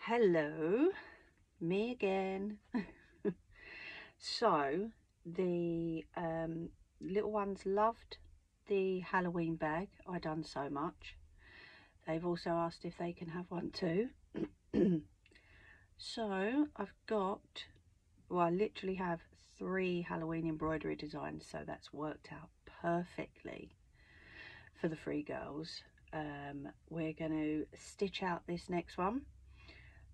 Hello, me again. So the little ones loved the Halloween bag. I done so much. They've also asked if they can have one too. So I've got, well, I literally have 3 Halloween embroidery designs, so that's worked out perfectly for the 3 girls. We're going to stitch out this next one.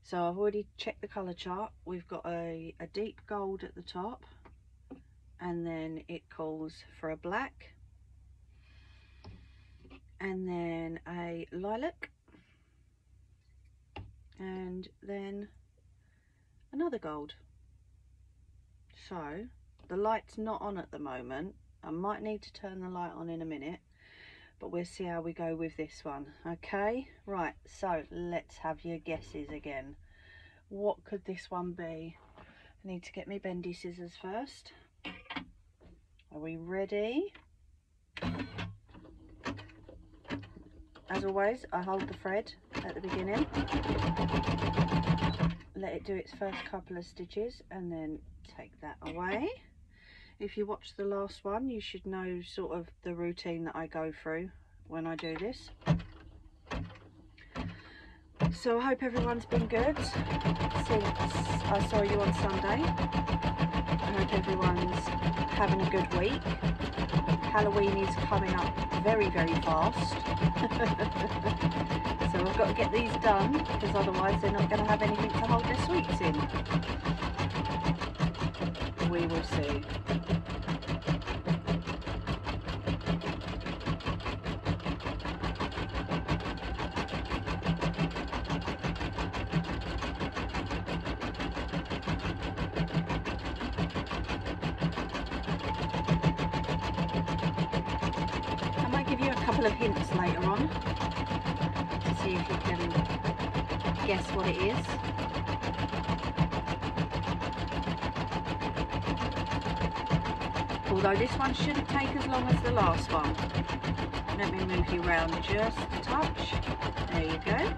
So I've already checked the colour chart. We've got a deep gold at the top, and then it calls for a black, and then a lilac, and then another gold. So the light's not on at the moment. I might need to turn the light on in a minute, but we'll see how we go with this one. Okay, right, so let's have your guesses again. What could this one be? I need to get my bendy scissors first. Are we ready? As always, I hold the thread at the beginning, let it do its first couple of stitches, and then take that away. If you watched the last one, you should know sort of the routine that I go through when I do this. So I hope everyone's been good since I saw you on Sunday. I hope everyone's having a good week. Halloween is coming up very, very fast. So I've got to get these done, because otherwise they're not going to have anything to hold their sweets in. We will see. Of hints later on to see if you can guess what it is. Although this one shouldn't take as long as the last one. Let me move you around just a touch. There you go.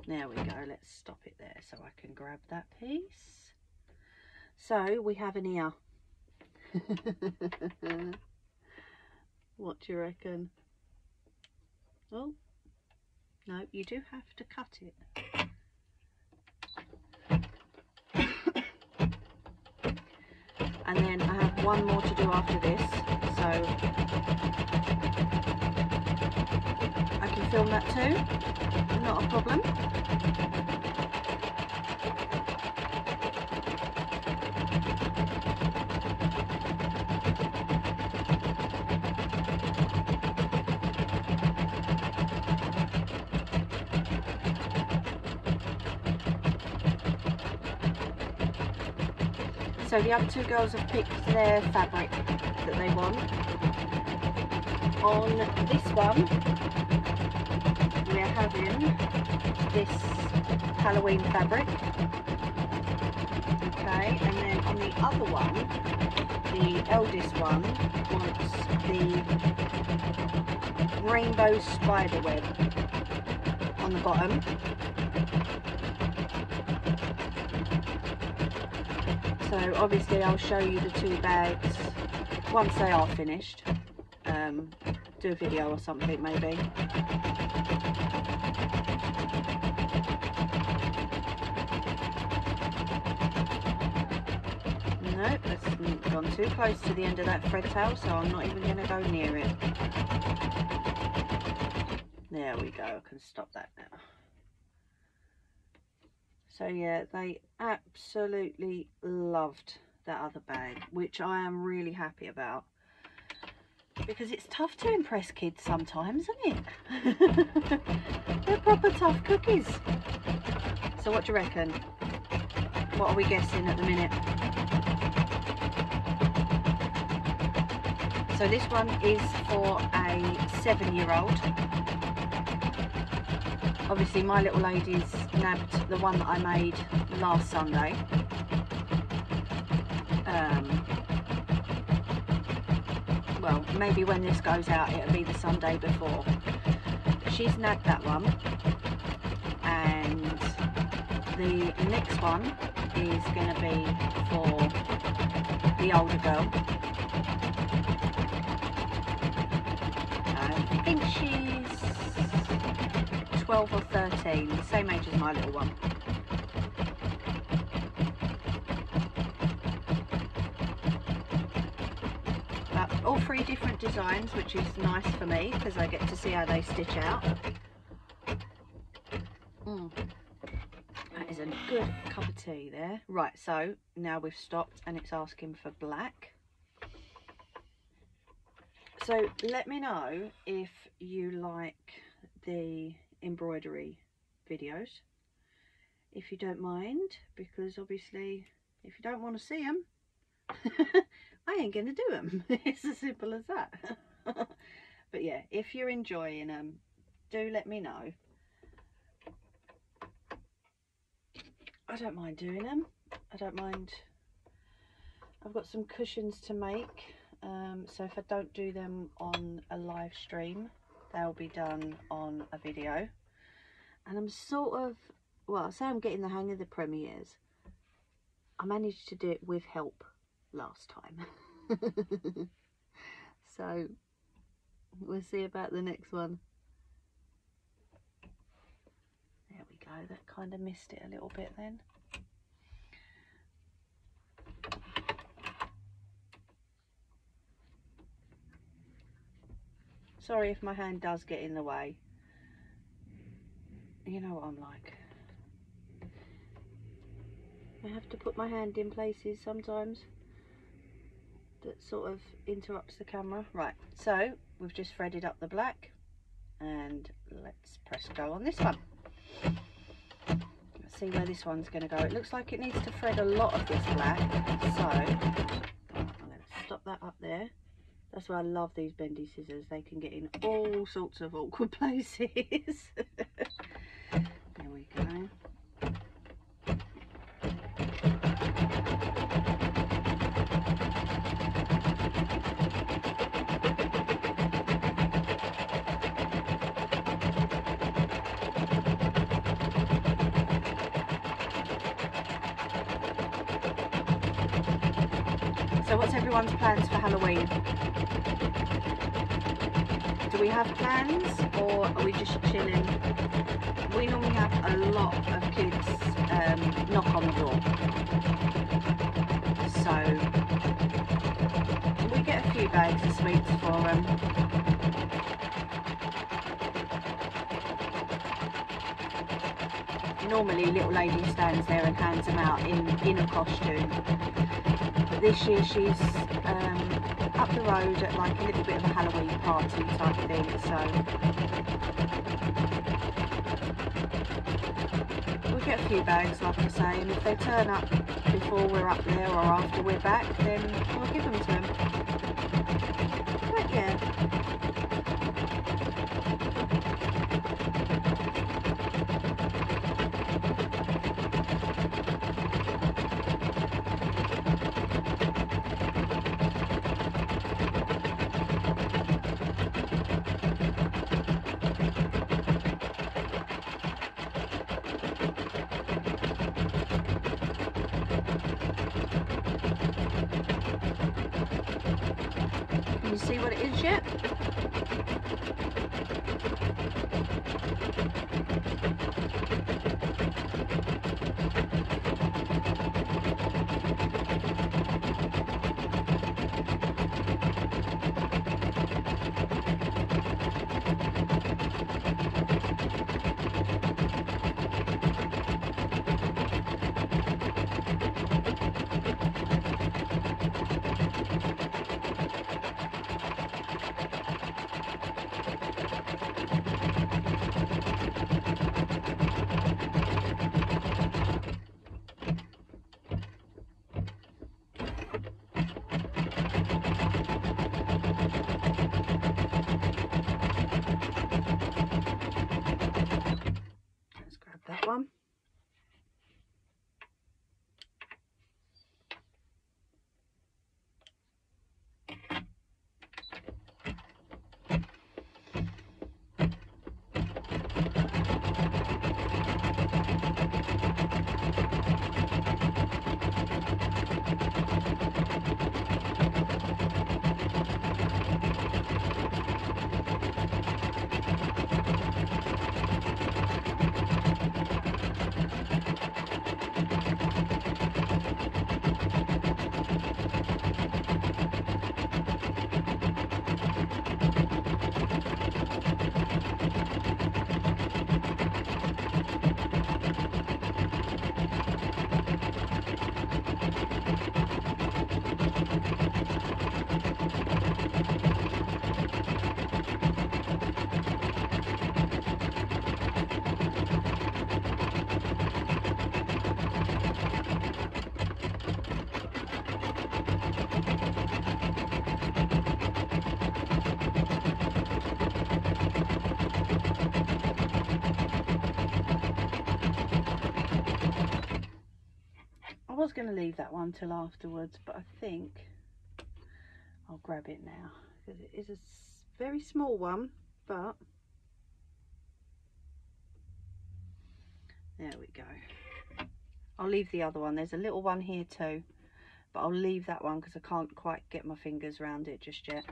There we go, let's stop it there so I can grab that piece. So we have an ear. What do you reckon? Oh, no, you do have to cut it. And then I have one more to do after this, so I can film that too, not a problem. So the other 2 girls have picked their fabric that they want. On this one, we're having this Halloween fabric. Okay, and then on the other one, the eldest one wants the rainbow spider web on the bottom. So obviously I'll show you the 2 bags once they are finished. Do a video or something maybe. Nope, that's gone too close to the end of that thread tail, so I'm not even going to go near it. There we go, I can stop that now. So yeah, they absolutely loved that other bag, which I am really happy about, because it's tough to impress kids sometimes, isn't it? They're proper tough cookies. So what do you reckon? What are we guessing at the minute? So this one is for a 7-year-old. Obviously my little lady's nabbed the one that I made last Sunday. Well, maybe when this goes out it'll be the Sunday before. But she's nabbed that one, and the next one is going to be for the older girl. I think she's 12 or 13, the same age as my little one. All three different designs, which is nice for me because I get to see how they stitch out. That is a good cup of tea there. Right, so now we've stopped and it's asking for black. So let me know if you like the embroidery videos, if you don't mind, because obviously if you don't want to see them I ain't gonna do them. It's as simple as that. But yeah, if you're enjoying them, do let me know. I don't mind doing them. I don't mind. I've got some cushions to make, so if I don't do them on a live stream, they'll be done on a video. And I'm sort of, well, I say I'm getting the hang of the premieres. I managed to do it with help last time. So we'll see about the next one. There we go, that kind of missed it a little bit then. Sorry if my hand does get in the way. You know what I'm like. I have to put my hand in places sometimes that sort of interrupts the camera. Right, so we've just threaded up the black, and let's press go on this one. Let's see where this one's going to go. It looks like it needs to thread a lot of this black, so I'm going to stop that up there. That's why I love these bendy scissors. They can get in all sorts of awkward places. There we go. So what's everyone's plans for Halloween? Do we have plans, or are we just chilling? We normally have a lot of kids knock on the door, so we get a few bags of sweets for them. Normally little lady stands there and hands them out in a costume. But this year she's up the road at like a little bit of a Halloween party type thing, so we'll get a few bags, like I say, and if they turn up before we're up there or after we're back, then we'll give them to them. But yeah. Can you see what it is yet? that one. I was going to leave that one till afterwards, but I think I'll grab it now because it is a very small one, but there we go. I'll leave the other one. There's a little one here too, but I'll leave that one because I can't quite get my fingers around it just yet.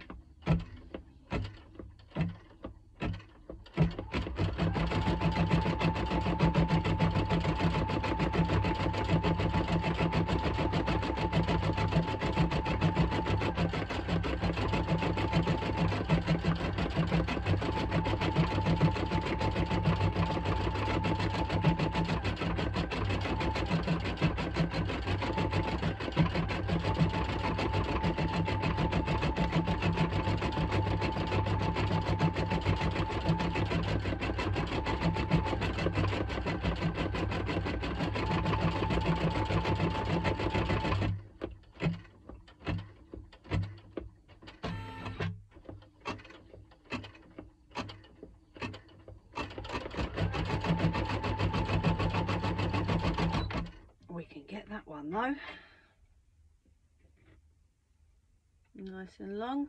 We can get that one though, nice and long.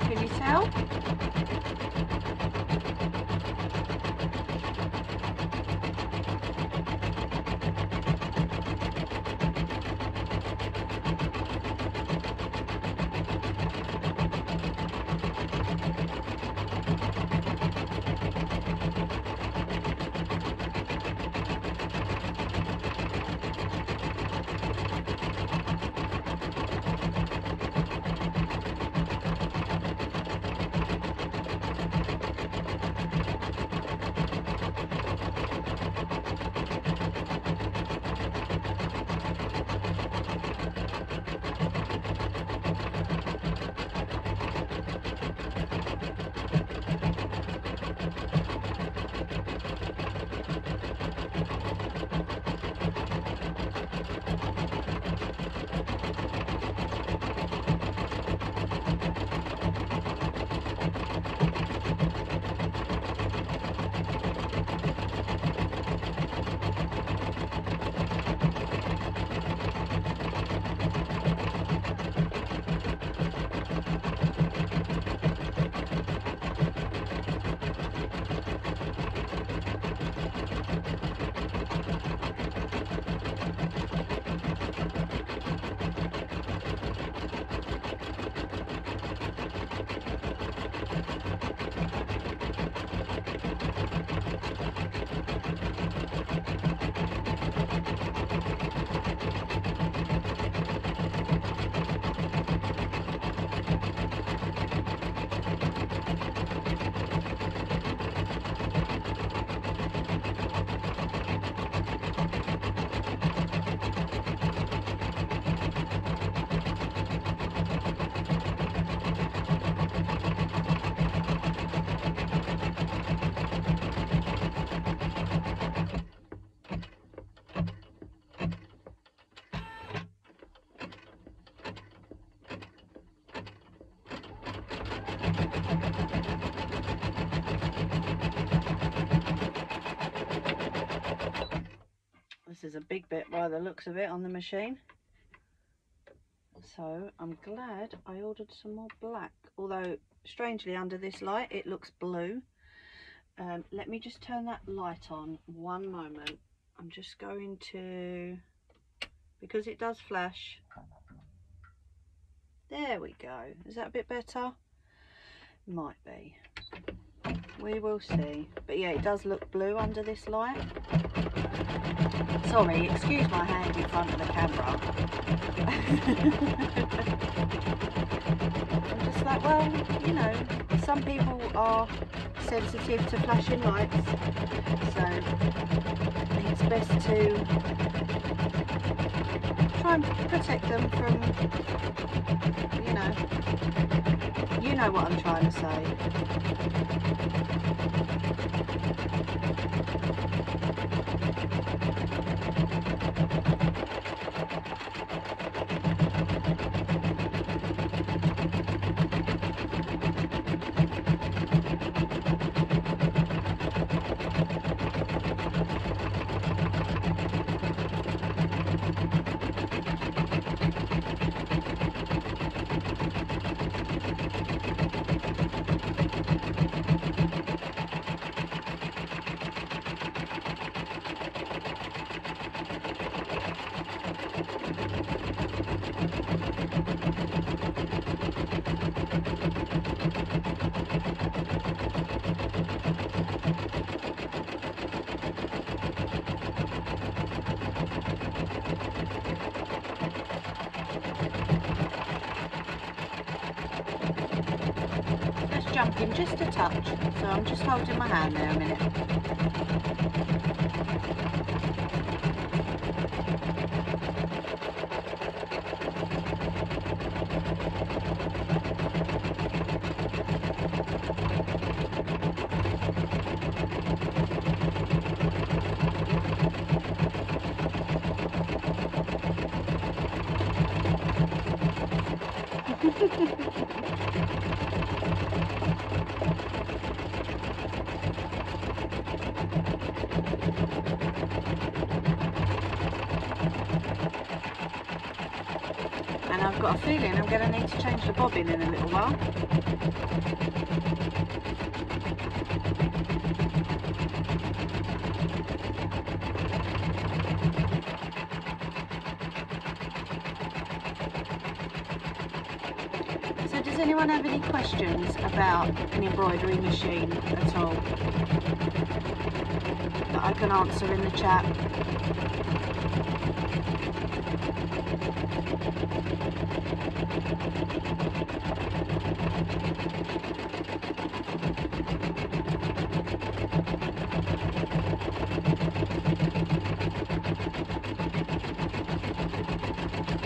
Can you tell? This is a big bit by the looks of it on the machine. So I'm glad I ordered some more black, although strangely under this light it looks blue. Let me just turn that light on one moment. I'm just going to, because it does flash. There we go. Is that a bit better? Might be. We will see. But yeah, it does look blue under this light. Sorry, excuse my hand in front of the camera. I'm just like, well, you know, some people are sensitive to flashing lights, so it's best to try and protect them from, you know what I'm trying to say. Jumping just a touch, so I'm just holding my hand there a minute. And I've got a feeling I'm going to need to change the bobbin in a little while. So does anyone have any questions about an embroidery machine at all that I can answer in the chat?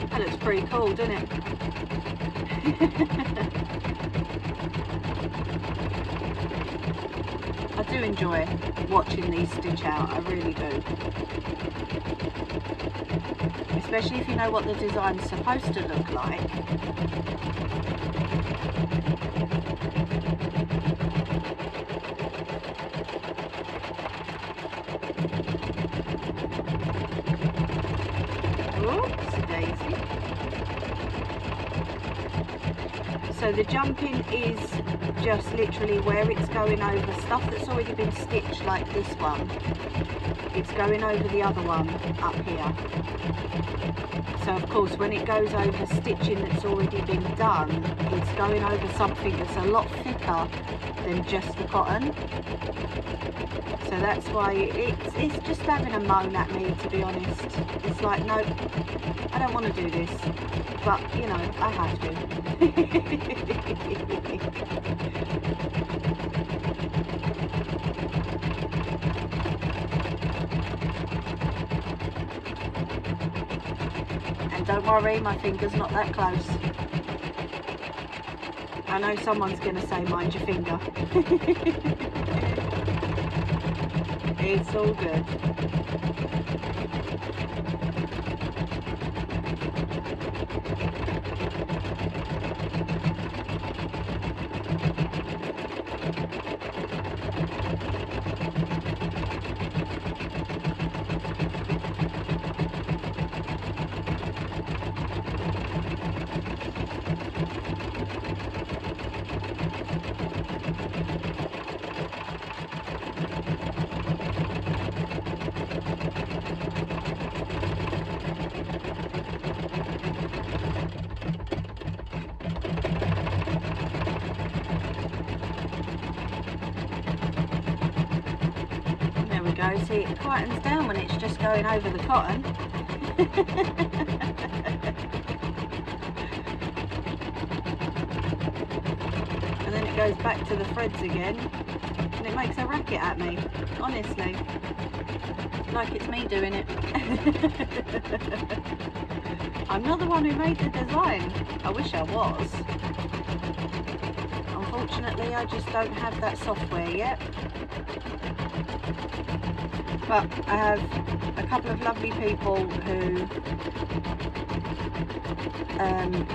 That looks pretty cool, doesn't it? I do enjoy watching these stitch out, I really do. Especially if you know what the design's supposed to look like. Oops, daisy. So the jumping is just literally where it's going over stuff that's already been stitched, like this one. It's going over the other one up here. So of course when it goes over stitching that's already been done, it's going over something that's a lot thicker than just the cotton. So that's why it's just having a moan at me, to be honest. It's like, no, I don't want to do this, but you know, I have to. And don't worry, my finger's not that close. I know someone's going to say, mind your finger. It's all good. There we go, see, it quietens down when it's just going over the cotton. And then it goes back to the threads again, and it makes a racket at me, honestly. Like it's me doing it. I'm not the one who made the design. I wish I was. Unfortunately, I just don't have that software yet. But I have a couple of lovely people who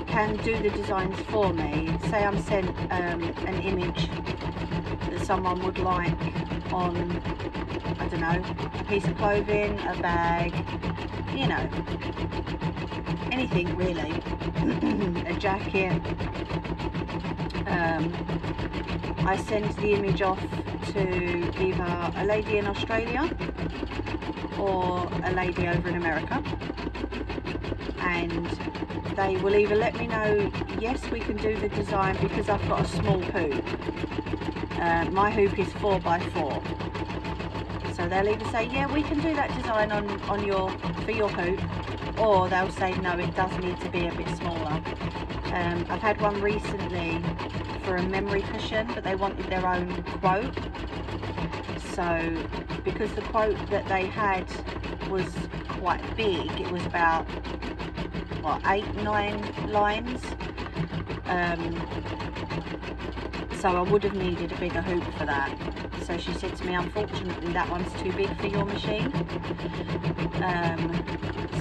can do the designs for me. Say I'm sent an image that someone would like on, I don't know, a piece of clothing, a bag, you know, anything really, a jacket. I send the image off to either a lady in Australia or a lady over in America, and they will either let me know, yes, we can do the design, because I've got a small hoop. My hoop is 4x4, so they'll either say, yeah, we can do that design for your hoop, or they'll say, no, it does need to be a bit smaller. I've had one recently for a memory cushion, but they wanted their own quote. So because the quote that they had was quite big, it was about, what, 8-9 lines. So I would have needed a bigger hoop for that. So she said to me, unfortunately that one's too big for your machine.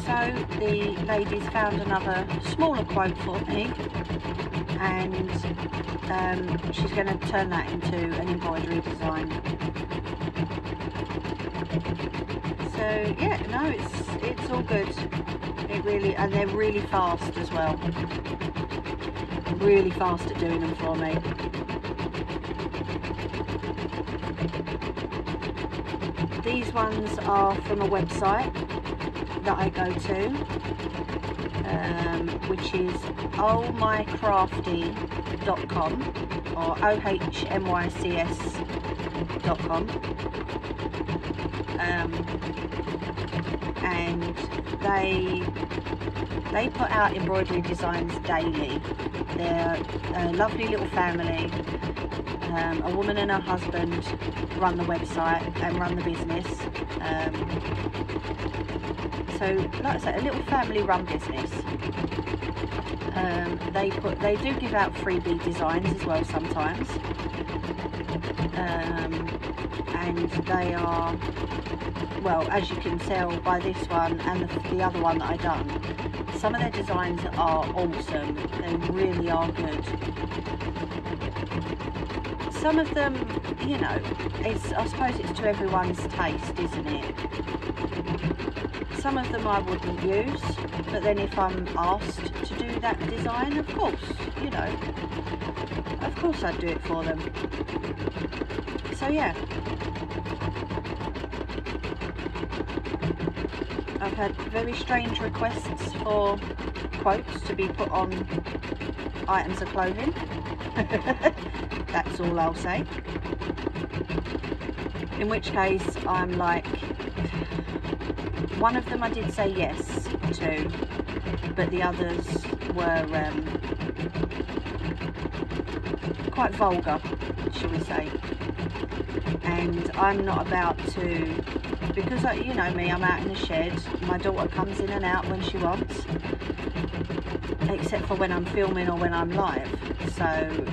So the ladies found another smaller quote for me, and she's going to turn that into an embroidery design. So yeah, no, it's all good. It really, and they're really fast as well. Really fast at doing them for me. These ones are from a website that I go to, which is ohmycrafty.com or ohmycs.com, and they put out embroidery designs daily. They're a lovely little family. A woman and her husband run the website and run the business. So, like I said, a little family-run business. They do give out freebie designs as well sometimes, and they are, well, as you can tell by this one and the other one that I done, some of their designs are awesome. They really are good. Some of them, you know, I suppose it's to everyone's taste, isn't it? Some of them I wouldn't use, but then if I'm asked to do that design, of course, you know, of course I'd do it for them. So yeah, I've had very strange requests for quotes to be put on items of clothing. That's all I'll say. In which case I'm like, one of them I did say yes to, but the others were quite vulgar, shall we say. And I'm not about to, because you know me, I'm out in the shed, my daughter comes in and out when she wants, except for when I'm filming or when I'm live. so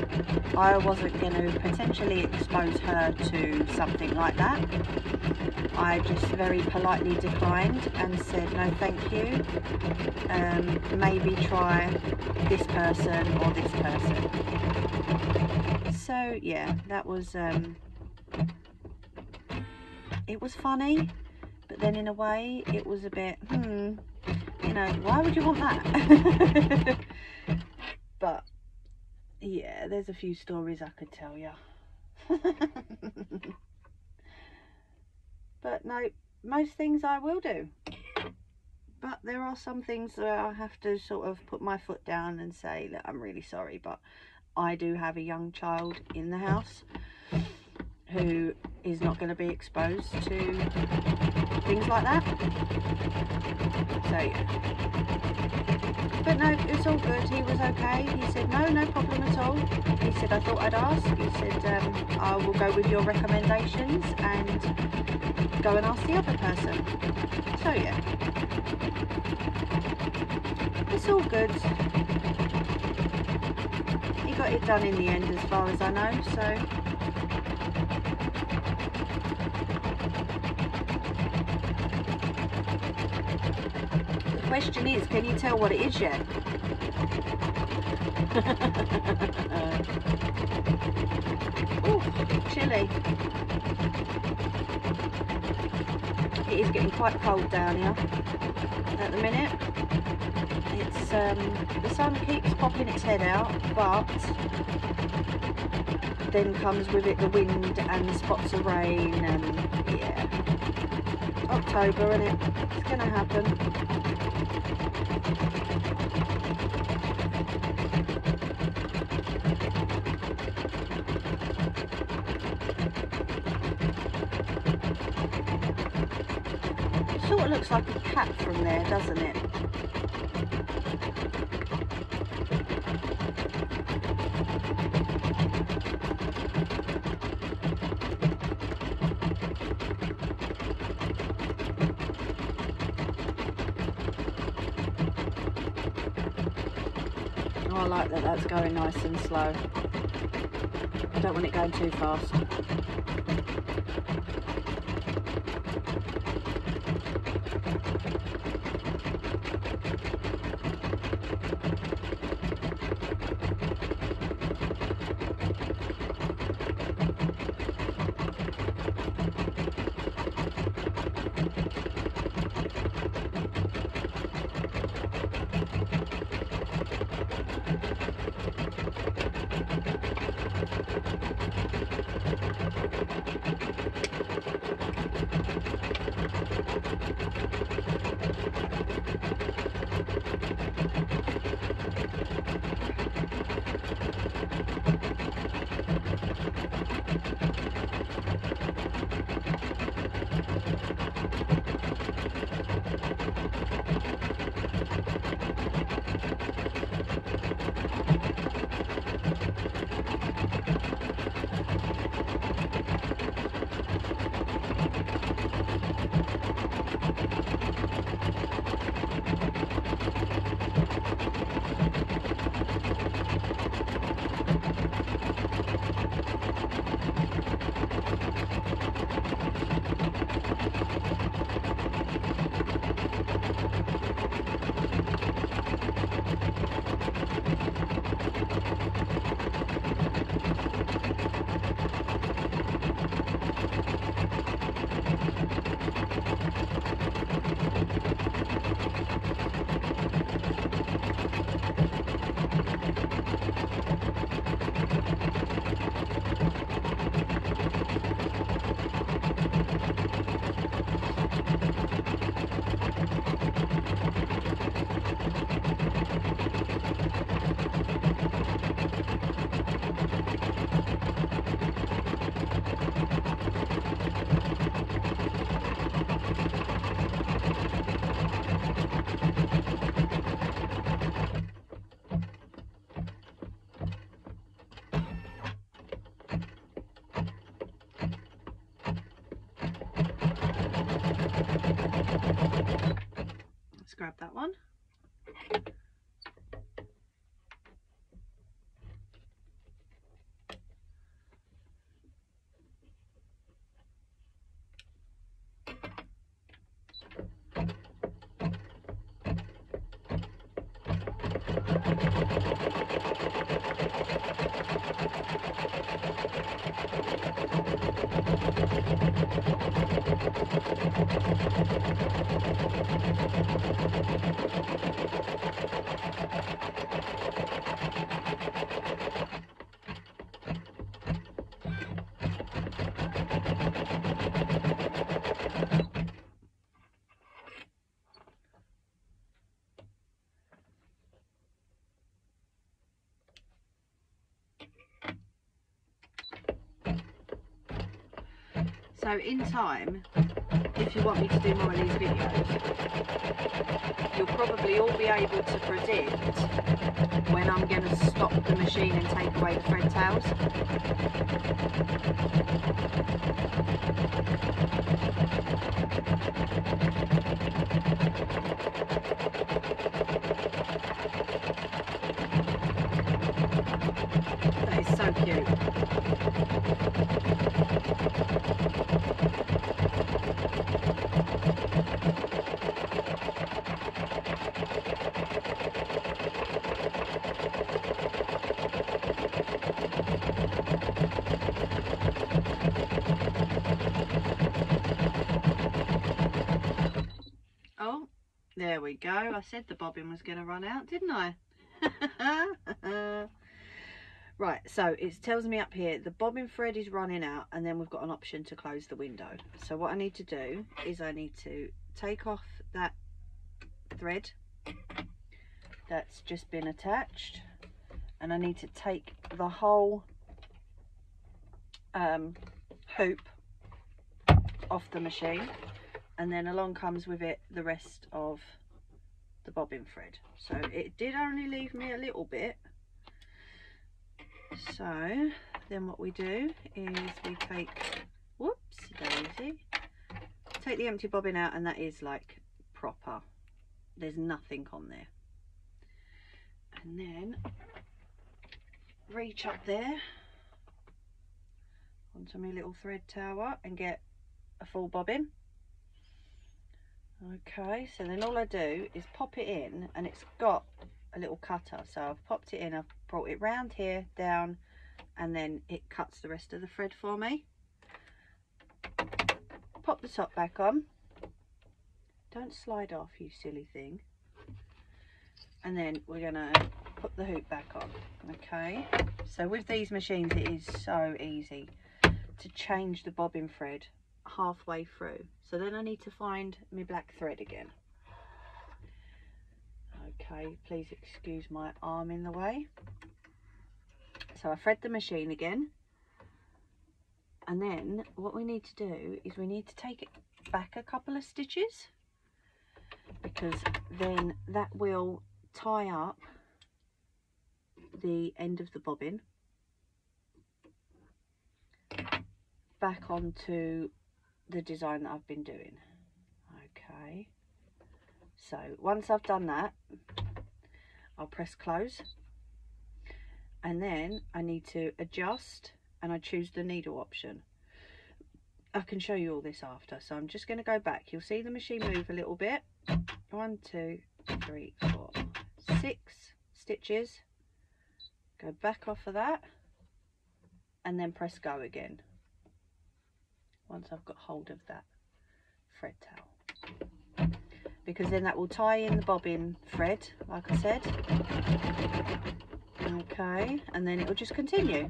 I wasn't going to potentially expose her to something like that. I just very politely declined and said no thank you, maybe try this person or this person. So yeah, that was it was funny, but then in a way it was a bit, you know, why would you want that? But yeah, there's a few stories I could tell you. But no, most things I will do. But there are some things where I have to sort of put my foot down and say that I'm really sorry, but I do have a young child in the house who is not going to be exposed to things like that. So yeah. But no, it's all good. He was okay. He said, no problem at all. He said, I thought I'd ask. He said, I will go with your recommendations and go and ask the other person. So yeah. It's all good. He got it done in the end as far as I know, so... The question is, can you tell what it is yet? Oh, chilly. It is getting quite cold down here at the minute. It's the sun keeps popping its head out, but then comes with it the wind and spots of rain, and yeah, October, isn't it? It's gonna happen. It sort of looks like a cat from there, doesn't it? Oh, I like that that's going nice and slow. I don't want it going too fast. Let's grab that one. So in time, if you want me to do more of these videos, you'll probably all be able to predict when I'm going to stop the machine and take away the thread tails. That is so cute. Oh, there we go. I said the bobbin was going to run out, didn't I? Right, so it tells me up here the bobbin thread is running out, and then we've got an option to close the window. So what I need to do is I need to take off that thread that's just been attached, and I need to take the whole hoop off the machine, and then along comes with it the rest of the bobbin thread. So it did only leave me a little bit. So then what we do is we take, whoopsie daisy, take the empty bobbin out, and that is like proper, there's nothing on there. And then reach up there onto my little thread tower and get a full bobbin. Okay, so then all I do is pop it in, and it's got a little cutter, so I've popped it in, I've brought it round here, down, and then it cuts the rest of the thread for me. Pop the top back on, don't slide off, you silly thing, and then we're gonna put the hoop back on. Okay, so with these machines it is so easy to change the bobbin thread halfway through. So then I need to find my black thread again. Okay, please excuse my arm in the way. So I thread the machine again, and then what we need to do is we need to take it back a couple of stitches, because then that will tie up the end of the bobbin back onto the design that I've been doing. Okay, so once I've done that, I'll press close, and then I need to adjust, and I choose the needle option. I can show you all this after, so I'm just going to go back. You'll see the machine move a little bit. 1, 2, 3, 4, 6 stitches. Go back off of that, and then press go again once I've got hold of that thread tail, because then that will tie in the bobbin thread like I said. Okay, and then it will just continue.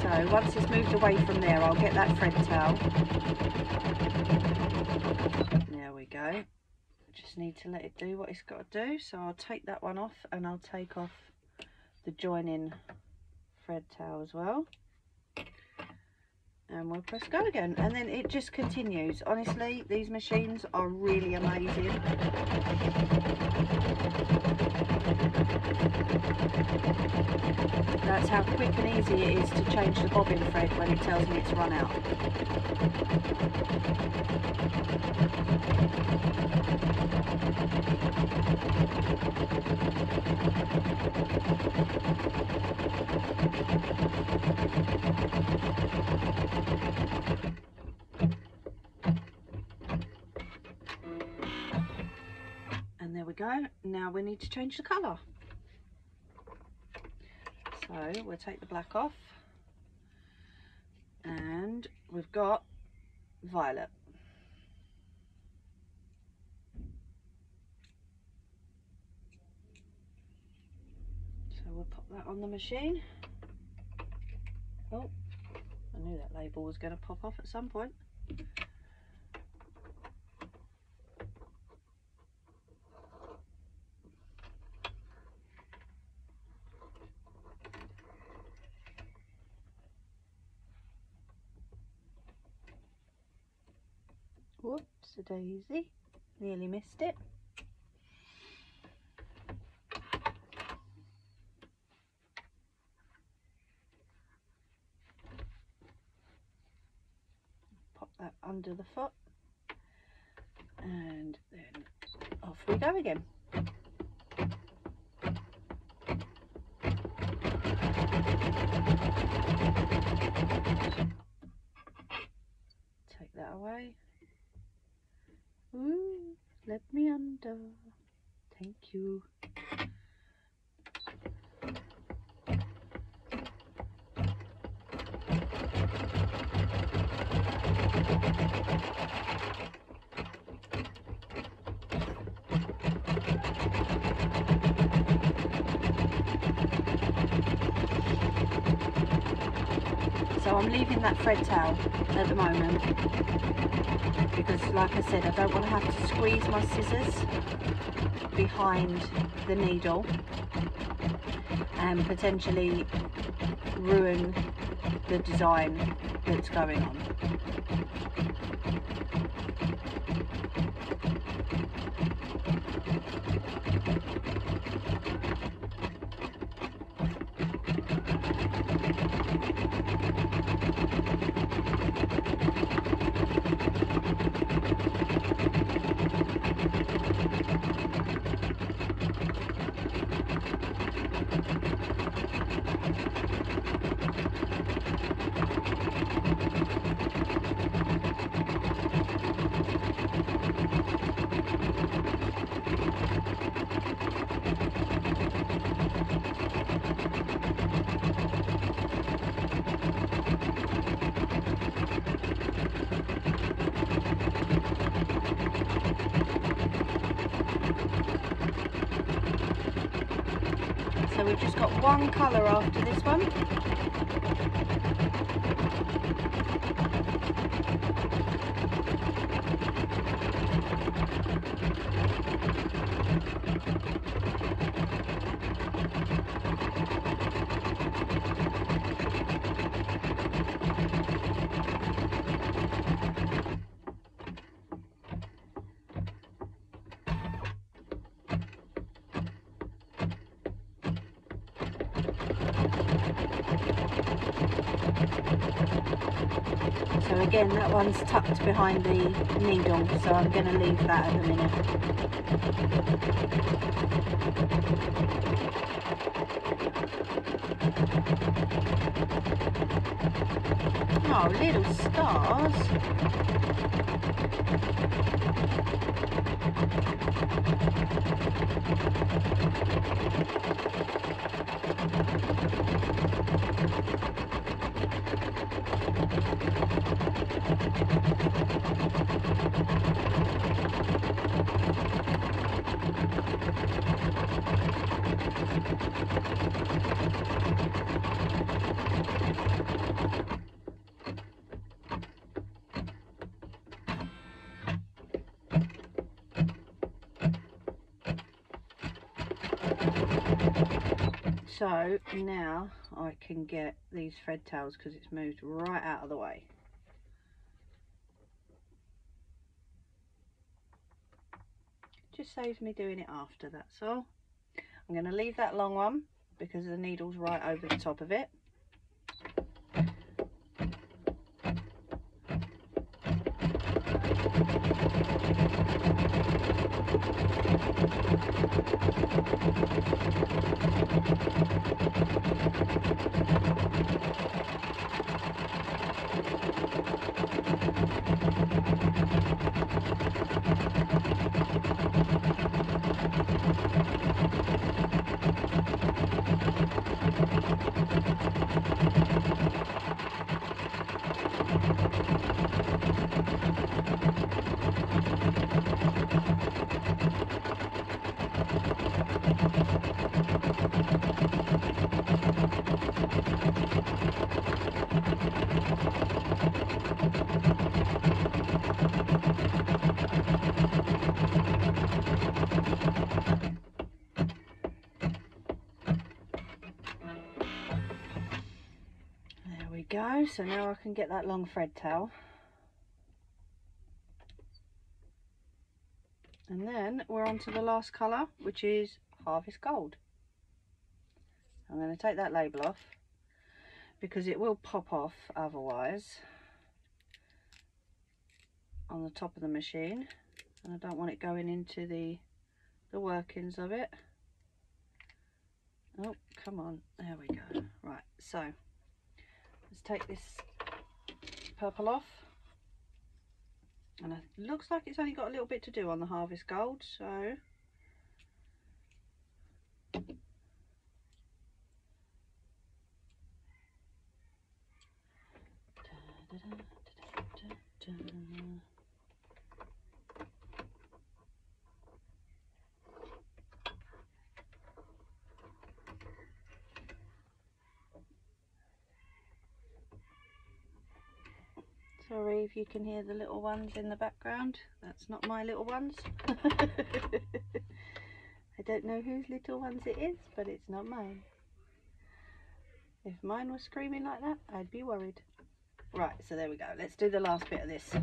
So once it's moved away from there, I'll get that thread tail. There we go. Just need to let it do what it's got to do. So I'll take that one off, and I'll take off the joining thread tail as well, and we'll press go again, and then it just continues. Honestly, these machines are really amazing. That's how quick and easy it is to change the bobbin thread when it tells me it's run out. go. Now we need to change the colour. So we'll take the black off, and we've got violet. So we'll pop that on the machine. Oh, I knew that label was going to pop off at some point. Whoops, a daisy. Nearly missed it. Pop that under the foot. And then off we go again. Take that away. Ooh, let me under. Thank you. So I'm leaving that thread tail at the moment because, like I said, I don't want to have to squeeze my scissors behind the needle and potentially ruin the design that's going on. So we've just got one colour after this one. So again, that one's tucked behind the needle, so I'm going to leave that at the minute. Oh, little stars. So now I can get these thread tails because it's moved right out of the way. Just saves me doing it after, that's all. I'm going to leave that long one because the needle's right over the top of it. go. So now I can get that long thread tail. And then we're on to the last colour, which is Harvest Gold. I'm going to take that label off because it will pop off otherwise on the top of the machine, and I don't want it going into the workings of it. Oh, come on, there we go. Right, so let's take this purple off, and it looks like it's only got a little bit to do on the Harvest Gold, so sorry if you can hear the little ones in the background. That's not my little ones. I don't know whose little ones it is, but it's not mine. If mine was screaming like that, I'd be worried. Right, so there we go. Let's do the last bit of this.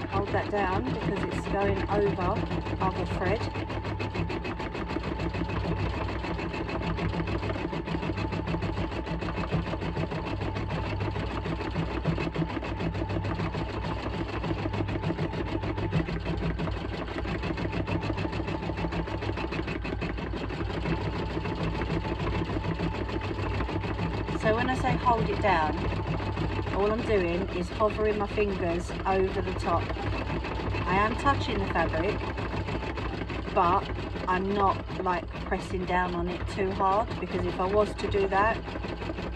Hold that down because it's going over other thread. So when I say hold it down, all I'm doing is hovering my fingers over the top. I am touching the fabric, but I'm not like pressing down on it too hard, because if I was to do that,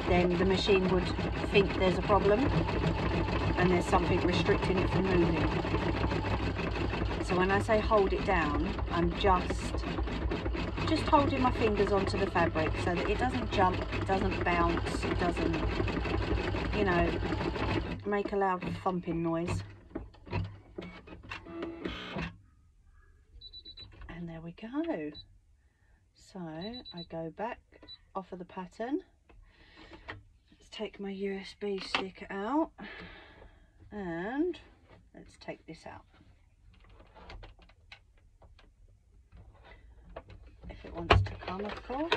then the machine would think there's a problem and there's something restricting it from moving. So when I say hold it down, I'm just holding my fingers onto the fabric so that it doesn't jump, it doesn't bounce, it doesn't, you know, make a loud thumping noise. And there we go. So I go back off of the pattern. Let's take my USB stick out and let's take this out. If it wants to come, of course.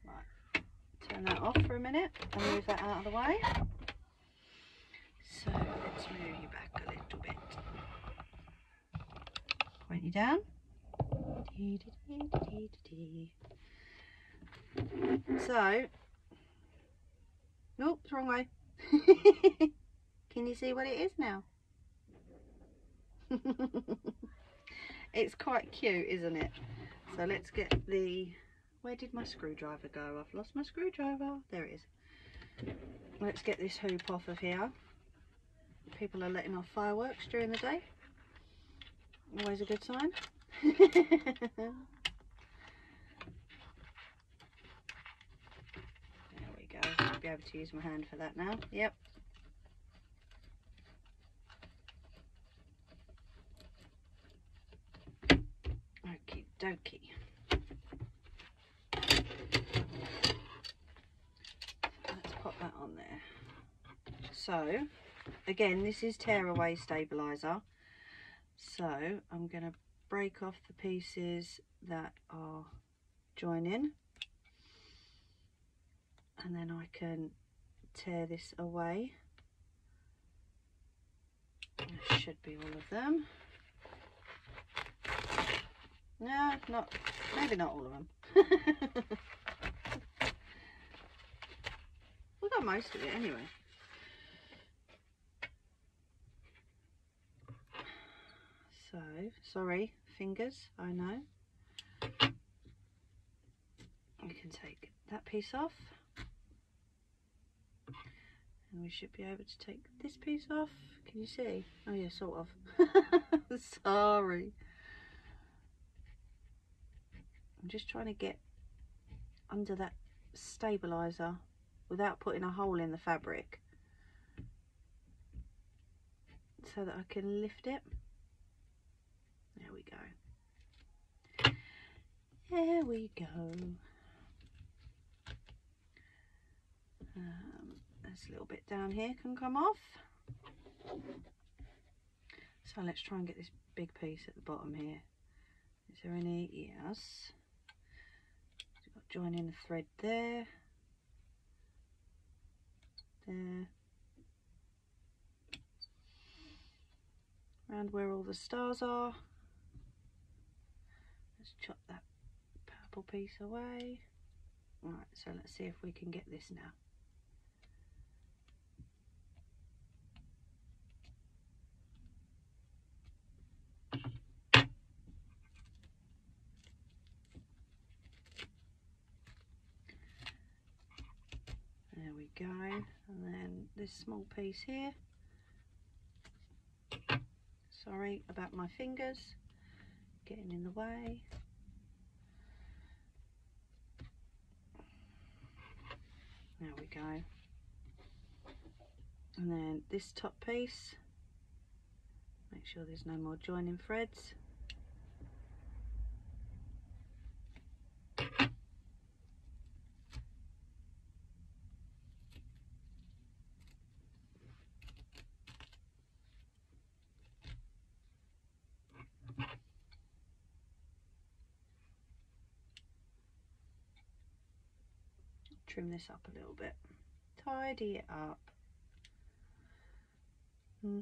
Right. Turn that off for a minute and move that out of the way. So let's move you back a little bit. Point you down. So, nope, wrong way. Can you see what it is now? It's quite cute, isn't it? So let's get the, where did my screwdriver go? I've lost my screwdriver. There it is. Let's get this hoop off of here. People are letting off fireworks during the day. Always a good sign. There we go. I'll be able to use my hand for that now. Yep. Okie dokie. Let's pop that on there. So, again, this is tearaway stabilizer. So, I'm going to break off the pieces that are joining. And then I can tear this away. That should be all of them. No, not, maybe not all of them. We got most of it anyway. So, sorry, fingers, I know. We can take that piece off. And we should be able to take this piece off. Can you see? Oh yeah, sort of. Sorry. I'm just trying to get under that stabilizer without putting a hole in the fabric, so that I can lift it. There we go. There we go. This little bit down here can come off. So let's try and get this big piece at the bottom here. Is there any? Yes. Got joining the thread there. There. Around where all the stars are. Let's chop that purple piece away. Right, so let's see if we can get this now. There we go. And then this small piece here. Sorry about my fingers getting in the way. There we go. And then this top piece, make sure there's no more joining threads. Trim this up a little bit, tidy it up. There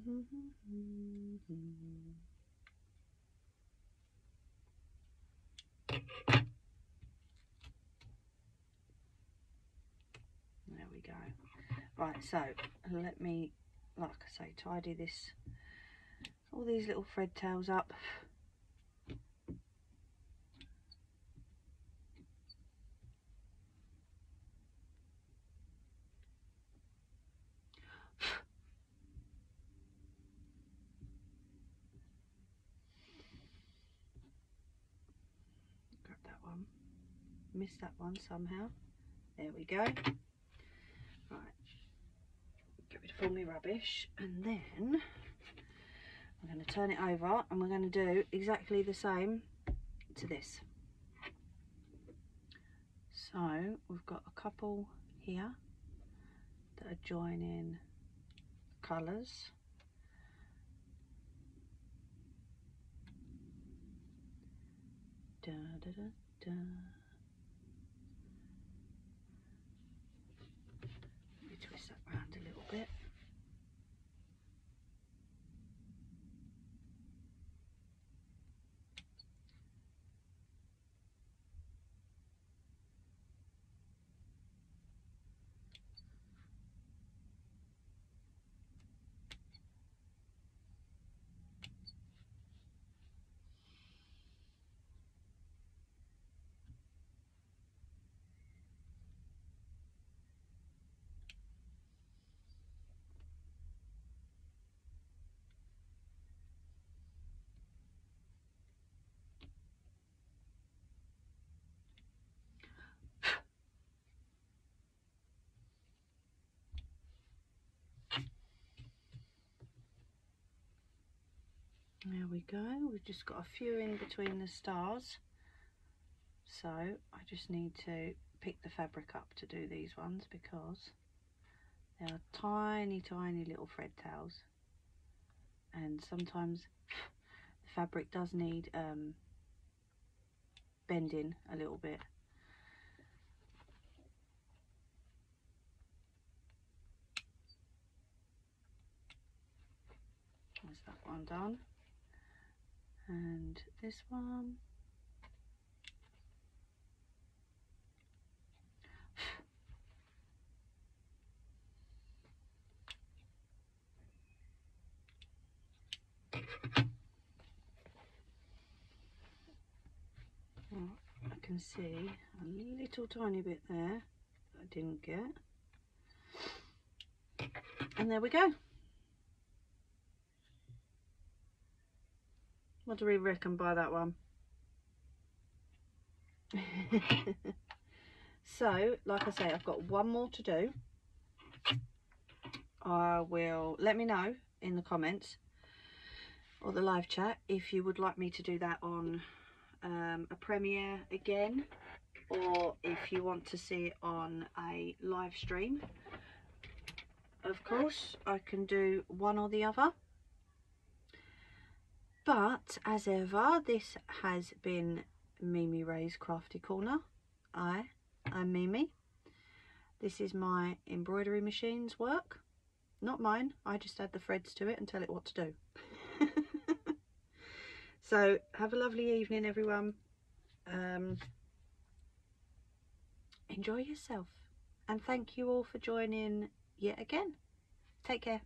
we go. Right, so let me, like I say, tidy this, all these little thread tails up. Grab that one, missed that one somehow. There we go. Right, get rid of all my rubbish, and then I'm going to turn it over and we're going to do exactly the same to this. So we've got a couple here that are joining colours. Da, da, da, da. Let me twist that round a little bit. There we go, we've just got a few in between the stars, so I just need to pick the fabric up to do these ones because they are tiny little thread tails, and sometimes the fabric does need bending a little bit. There's that one done. And this one. can see a little tiny bit there that I didn't get. And there we go. What do we reckon by that one? So, like I say, I've got one more to do. I will let me know in the comments or the live chat if you would like me to do that on a premiere again, or if you want to see it on a live stream. Of course, I can do one or the other. But as ever, this has been Mimi Ray's Crafty Corner. I'm Mimi. This is my embroidery machine's work. Not mine. I just add the threads to it and tell it what to do. So have a lovely evening, everyone. Enjoy yourself, and thank you all for joining yet again. Take care.